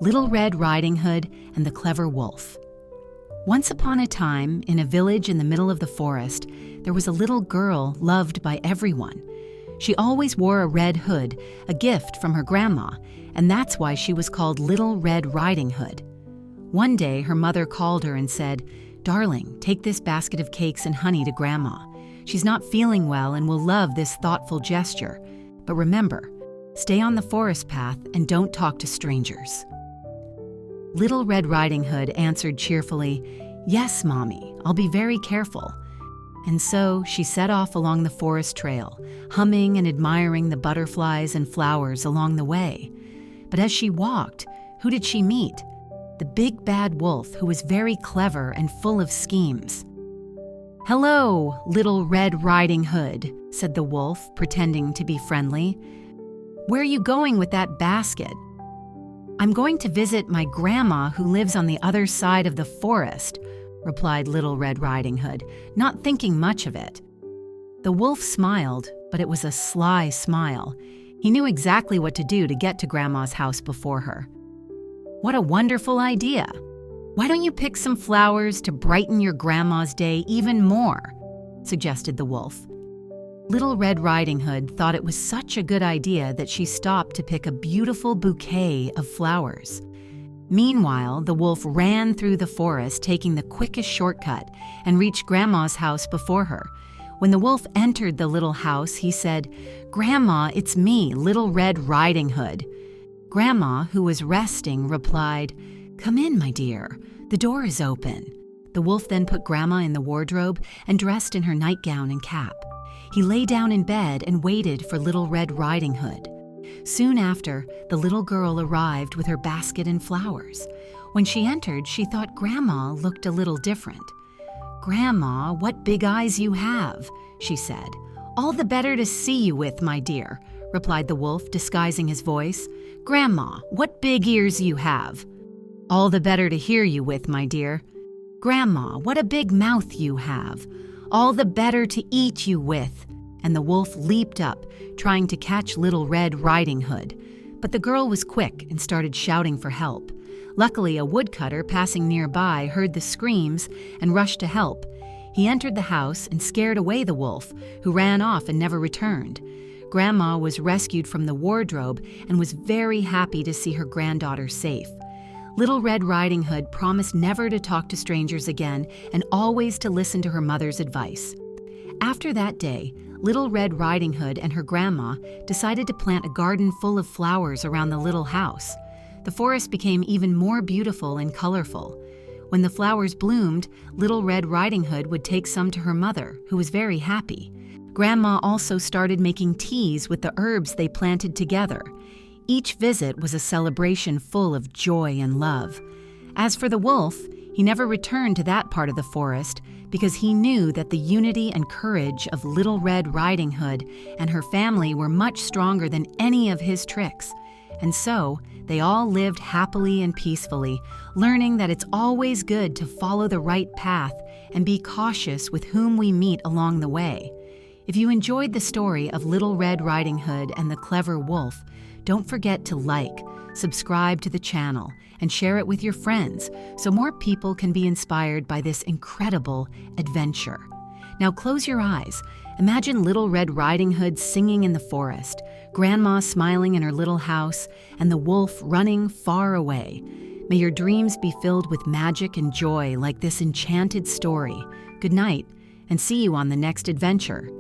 Little Red Riding Hood and the Clever Wolf. Once upon a time, in a village in the middle of the forest, there was a little girl loved by everyone. She always wore a red hood, a gift from her grandma, and that's why she was called Little Red Riding Hood. One day, her mother called her and said, "Darling, take this basket of cakes and honey to Grandma. She's not feeling well and will love this thoughtful gesture. But remember, stay on the forest path and don't talk to strangers." Little Red Riding Hood answered cheerfully, "Yes, Mommy, I'll be very careful." And so she set off along the forest trail, humming and admiring the butterflies and flowers along the way. But as she walked, who did she meet? The big bad wolf, who was very clever and full of schemes. "Hello, Little Red Riding Hood," said the wolf, pretending to be friendly. "Where are you going with that basket?" "I'm going to visit my grandma who lives on the other side of the forest," replied Little Red Riding Hood, not thinking much of it. The wolf smiled, but it was a sly smile. He knew exactly what to do to get to Grandma's house before her. "What a wonderful idea! Why don't you pick some flowers to brighten your grandma's day even more?" suggested the wolf. Little Red Riding Hood thought it was such a good idea that she stopped to pick a beautiful bouquet of flowers. Meanwhile, the wolf ran through the forest, taking the quickest shortcut, and reached Grandma's house before her. When the wolf entered the little house, he said, "Grandma, it's me, Little Red Riding Hood." Grandma, who was resting, replied, "Come in, my dear. The door is open." The wolf then put Grandma in the wardrobe and dressed in her nightgown and cap. He lay down in bed and waited for Little Red Riding Hood. Soon after, the little girl arrived with her basket and flowers. When she entered, she thought Grandma looked a little different. "Grandma, what big eyes you have," she said. "All the better to see you with, my dear," replied the wolf, disguising his voice. "Grandma, what big ears you have." "All the better to hear you with, my dear." "Grandma, what a big mouth you have." "All the better to eat you with." And the wolf leaped up, trying to catch Little Red Riding Hood. But the girl was quick and started shouting for help. Luckily, a woodcutter passing nearby heard the screams and rushed to help. He entered the house and scared away the wolf, who ran off and never returned. Grandma was rescued from the wardrobe and was very happy to see her granddaughter safe. Little Red Riding Hood promised never to talk to strangers again and always to listen to her mother's advice. After that day, Little Red Riding Hood and her grandma decided to plant a garden full of flowers around the little house. The forest became even more beautiful and colorful. When the flowers bloomed, Little Red Riding Hood would take some to her mother, who was very happy. Grandma also started making teas with the herbs they planted together. Each visit was a celebration full of joy and love. As for the wolf, he never returned to that part of the forest because he knew that the unity and courage of Little Red Riding Hood and her family were much stronger than any of his tricks. And so, they all lived happily and peacefully, learning that it's always good to follow the right path and be cautious with whom we meet along the way. If you enjoyed the story of Little Red Riding Hood and the Clever Wolf, don't forget to like, subscribe to the channel, and share it with your friends so more people can be inspired by this incredible adventure. Now close your eyes. Imagine Little Red Riding Hood singing in the forest, Grandma smiling in her little house, and the wolf running far away. May your dreams be filled with magic and joy like this enchanted story. Good night, and see you on the next adventure.